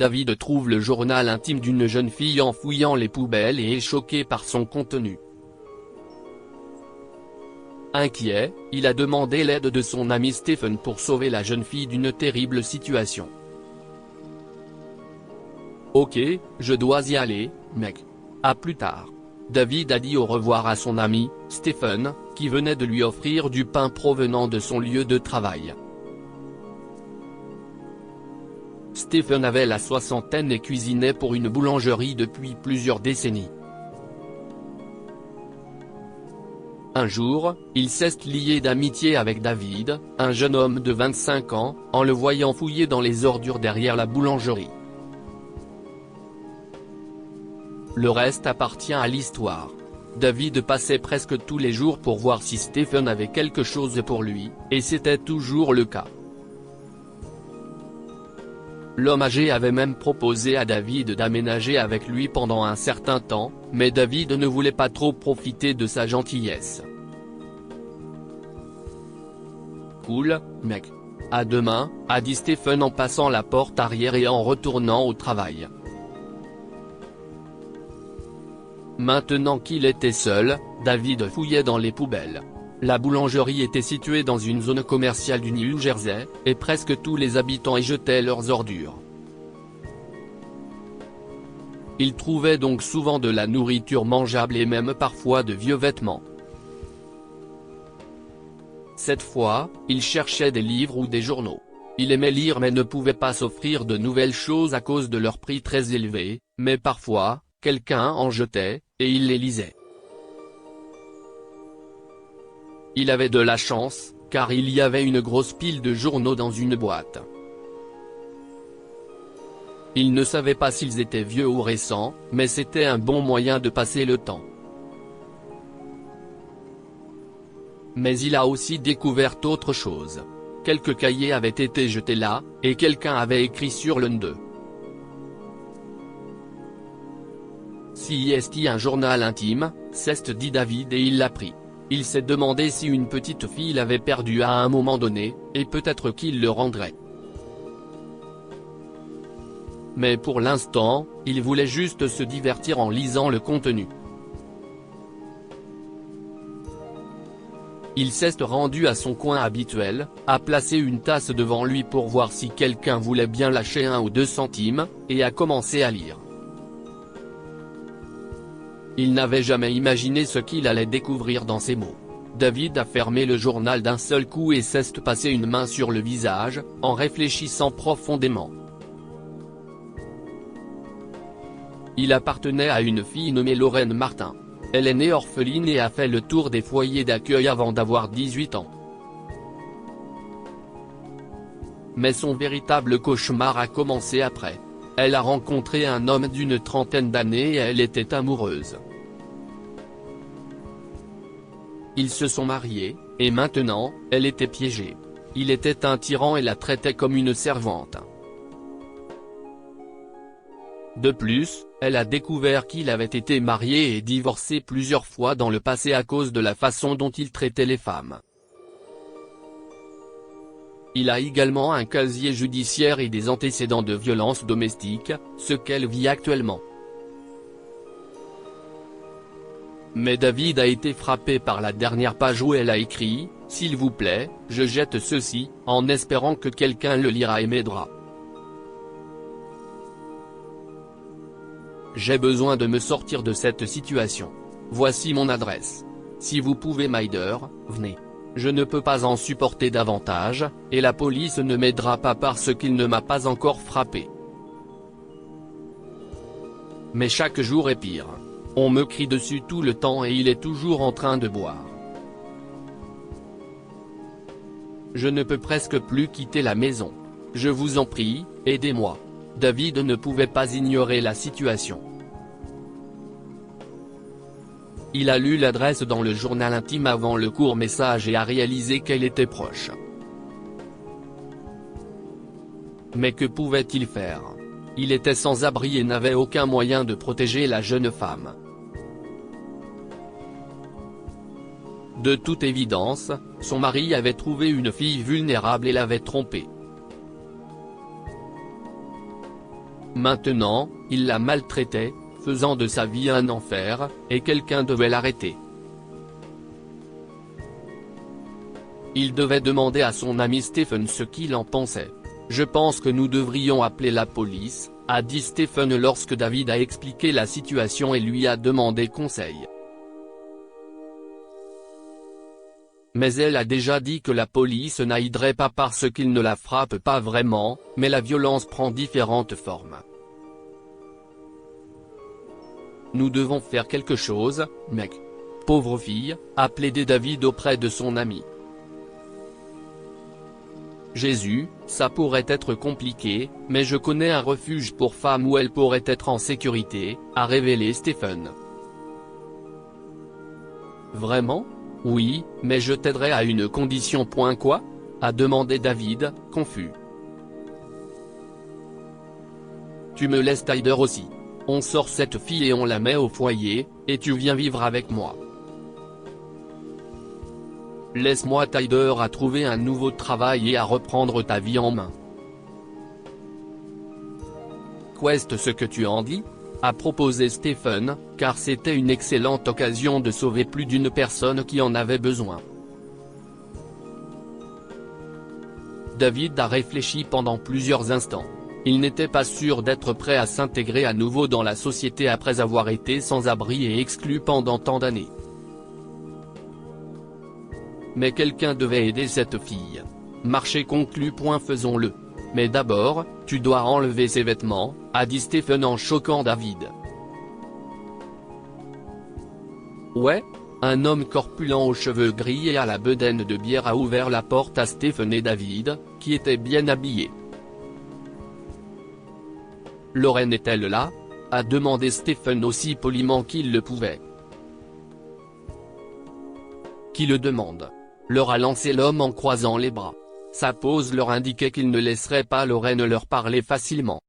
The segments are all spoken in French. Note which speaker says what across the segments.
Speaker 1: David trouve le journal intime d'une jeune fille en fouillant les poubelles et est choqué par son contenu. Inquiet, il a demandé l'aide de son ami Stephen pour sauver la jeune fille d'une terrible situation. « Ok, je dois y aller, mec. À plus tard. » David a dit au revoir à son ami, Stephen, qui venait de lui offrir du pain provenant de son lieu de travail. Stephen avait la soixantaine et cuisinait pour une boulangerie depuis plusieurs décennies. Un jour, il s'est lié d'amitié avec David, un jeune homme de 25 ans, en le voyant fouiller dans les ordures derrière la boulangerie. Le reste appartient à l'histoire. David passait presque tous les jours pour voir si Stephen avait quelque chose pour lui, et c'était toujours le cas. L'homme âgé avait même proposé à David d'aménager avec lui pendant un certain temps, mais David ne voulait pas trop profiter de sa gentillesse. « Cool, mec. À demain », a dit Stephen en passant la porte arrière et en retournant au travail. Maintenant qu'il était seul, David fouillait dans les poubelles. La boulangerie était située dans une zone commerciale du New Jersey, et presque tous les habitants y jetaient leurs ordures. Il trouvait donc souvent de la nourriture mangeable et même parfois de vieux vêtements. Cette fois, il cherchait des livres ou des journaux. Il aimait lire mais ne pouvait pas s'offrir de nouvelles choses à cause de leur prix très élevé, mais parfois, quelqu'un en jetait, et il les lisait. Il avait de la chance, car il y avait une grosse pile de journaux dans une boîte. Il ne savait pas s'ils étaient vieux ou récents, mais c'était un bon moyen de passer le temps. Mais il a aussi découvert autre chose. Quelques cahiers avaient été jetés là, et quelqu'un avait écrit sur l'un d'eux. Si est un journal intime, c'est dit David et il l'a pris. Il s'est demandé si une petite fille l'avait perdu à un moment donné, et peut-être qu'il le rendrait. Mais pour l'instant, il voulait juste se divertir en lisant le contenu. Il s'est rendu à son coin habituel, a placé une tasse devant lui pour voir si quelqu'un voulait bien lâcher 1 ou 2 centimes, et a commencé à lire. Il n'avait jamais imaginé ce qu'il allait découvrir dans ces mots. David a fermé le journal d'un seul coup et s'est passé une main sur le visage, en réfléchissant profondément. Il appartenait à une fille nommée Lorraine Martin. Elle est née orpheline et a fait le tour des foyers d'accueil avant d'avoir 18 ans. Mais son véritable cauchemar a commencé après. Elle a rencontré un homme d'une trentaine d'années et elle était amoureuse. Ils se sont mariés, et maintenant, elle était piégée. Il était un tyran et la traitait comme une servante. De plus, elle a découvert qu'il avait été marié et divorcé plusieurs fois dans le passé à cause de la façon dont il traitait les femmes. Il a également un casier judiciaire et des antécédents de violence domestique, ce qu'elle vit actuellement. Mais David a été frappé par la dernière page où elle a écrit « S'il vous plaît, je jette ceci, en espérant que quelqu'un le lira et m'aidera. J'ai besoin de me sortir de cette situation. Voici mon adresse. Si vous pouvez m'aider, venez. Je ne peux pas en supporter davantage, et la police ne m'aidera pas parce qu'il ne m'a pas encore frappé. Mais chaque jour est pire. On me crie dessus tout le temps et il est toujours en train de boire. Je ne peux presque plus quitter la maison. Je vous en prie, aidez-moi. » David ne pouvait pas ignorer la situation. Il a lu l'adresse dans le journal intime avant le court message et a réalisé qu'elle était proche. Mais que pouvait-il faire? Il était sans abri et n'avait aucun moyen de protéger la jeune femme. De toute évidence, son mari avait trouvé une fille vulnérable et l'avait trompée. Maintenant, il la maltraitait, faisant de sa vie un enfer, et quelqu'un devait l'arrêter. Il devait demander à son ami Stephen ce qu'il en pensait. « Je pense que nous devrions appeler la police », a dit Stephen lorsque David a expliqué la situation et lui a demandé conseil. Mais elle a déjà dit que la police n'aiderait pas parce qu'il ne la frappe pas vraiment, mais la violence prend différentes formes. « Nous devons faire quelque chose, mec. Pauvre fille », a plaidé David auprès de son ami. « Jésus, ça pourrait être compliqué, mais je connais un refuge pour femmes où elles pourraient être en sécurité », a révélé Stephen. « Vraiment ? Oui, mais je t'aiderai à une condition. Quoi ? A demandé David, confus. « Tu me laisses Tyler aussi. On sort cette fille et on la met au foyer, et tu viens vivre avec moi. Laisse-moi Tyler à trouver un nouveau travail et à reprendre ta vie en main. » Qu'est-ce ce que tu en dis ? A proposé Stephen, car c'était une excellente occasion de sauver plus d'une personne qui en avait besoin. David a réfléchi pendant plusieurs instants. Il n'était pas sûr d'être prêt à s'intégrer à nouveau dans la société après avoir été sans abri et exclu pendant tant d'années. Mais quelqu'un devait aider cette fille. Marché conclu. Faisons-le. Mais d'abord, tu dois enlever ses vêtements, a dit Stephen en choquant David. Ouais ? Un homme corpulent aux cheveux gris et à la bedaine de bière a ouvert la porte à Stephen et David, qui étaient bien habillés. Lorraine est-elle là ? A demandé Stephen aussi poliment qu'il le pouvait. Qui le demande ? Leur a lancé l'homme en croisant les bras. Sa pose leur indiquait qu'il ne laisserait pas Lorraine leur parler facilement.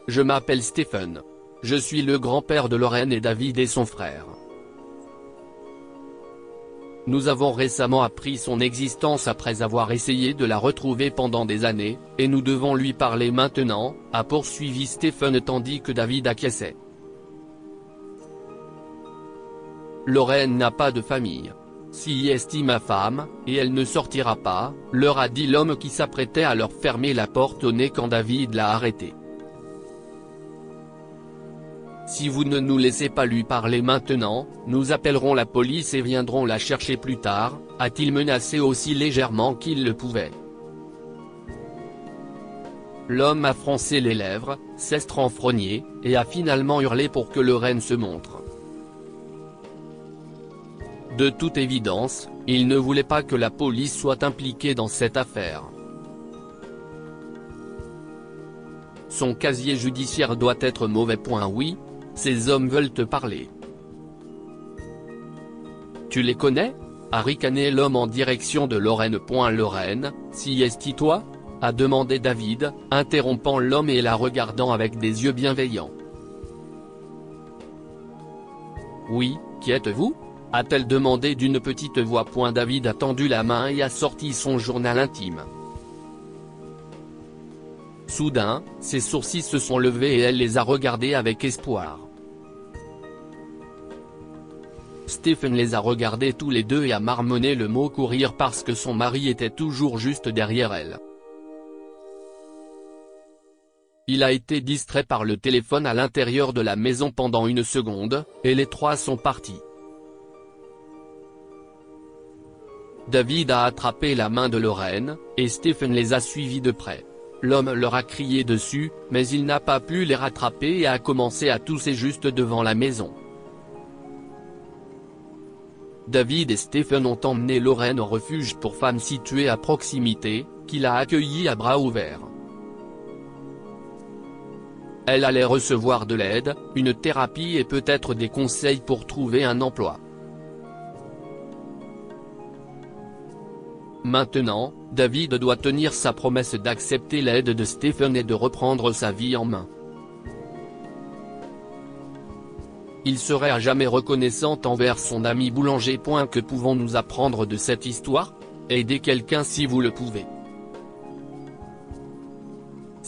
Speaker 1: Je m'appelle Stephen. Je suis le grand-père de Lorraine et David et son frère. Nous avons récemment appris son existence après avoir essayé de la retrouver pendant des années, et nous devons lui parler maintenant, a poursuivi Stephen tandis que David acquiesçait. Lorraine n'a pas de famille. Si est ma femme, et elle ne sortira pas, leur a dit l'homme qui s'apprêtait à leur fermer la porte au nez quand David l'a arrêté. Si vous ne nous laissez pas lui parler maintenant, nous appellerons la police et viendrons la chercher plus tard, a-t-il menacé aussi légèrement qu'il le pouvait. L'homme a froncé les lèvres, s'est renfrogné, et a finalement hurlé pour que Lorraine se montre. De toute évidence, il ne voulait pas que la police soit impliquée dans cette affaire. Son casier judiciaire doit être mauvais. Oui, ces hommes veulent te parler. Tu les connais ? A ricané l'homme en direction de Lorraine. Lorraine, si est-ce toi ? A demandé David, interrompant l'homme et la regardant avec des yeux bienveillants. Oui, qui êtes-vous ? A-t-elle demandé d'une petite voix. David a tendu la main et a sorti son journal intime. Soudain, ses sourcils se sont levés et elle les a regardés avec espoir. Stephen les a regardés tous les deux et a marmonné le mot courir parce que son mari était toujours juste derrière elle. Il a été distrait par le téléphone à l'intérieur de la maison pendant une seconde, et les trois sont partis. David a attrapé la main de Lorraine, et Stephen les a suivis de près. L'homme leur a crié dessus, mais il n'a pas pu les rattraper et a commencé à tousser juste devant la maison. David et Stephen ont emmené Lorraine au refuge pour femmes situé à proximité, qu'il a accueilli à bras ouverts. Elle allait recevoir de l'aide, une thérapie et peut-être des conseils pour trouver un emploi. Maintenant, David doit tenir sa promesse d'accepter l'aide de Stephen et de reprendre sa vie en main. Il serait à jamais reconnaissant envers son ami boulanger. Que pouvons-nous apprendre de cette histoire ? Aidez quelqu'un si vous le pouvez.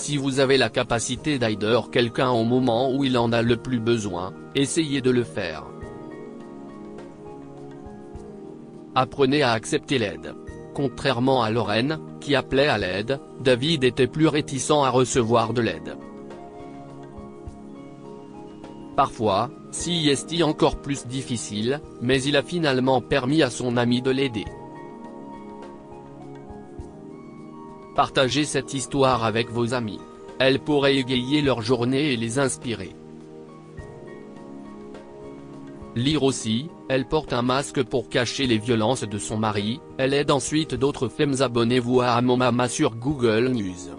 Speaker 1: Si vous avez la capacité d'aider quelqu'un au moment où il en a le plus besoin, essayez de le faire. Apprenez à accepter l'aide. Contrairement à Lorraine, qui appelait à l'aide, David était plus réticent à recevoir de l'aide. Parfois, c'est encore plus difficile, mais il a finalement permis à son ami de l'aider. Partagez cette histoire avec vos amis. Elle pourrait égayer leur journée et les inspirer. Lire aussi, elle porte un masque pour cacher les violences de son mari, elle aide ensuite d'autres femmes. Abonnez-vous à Mon Mama sur Google News.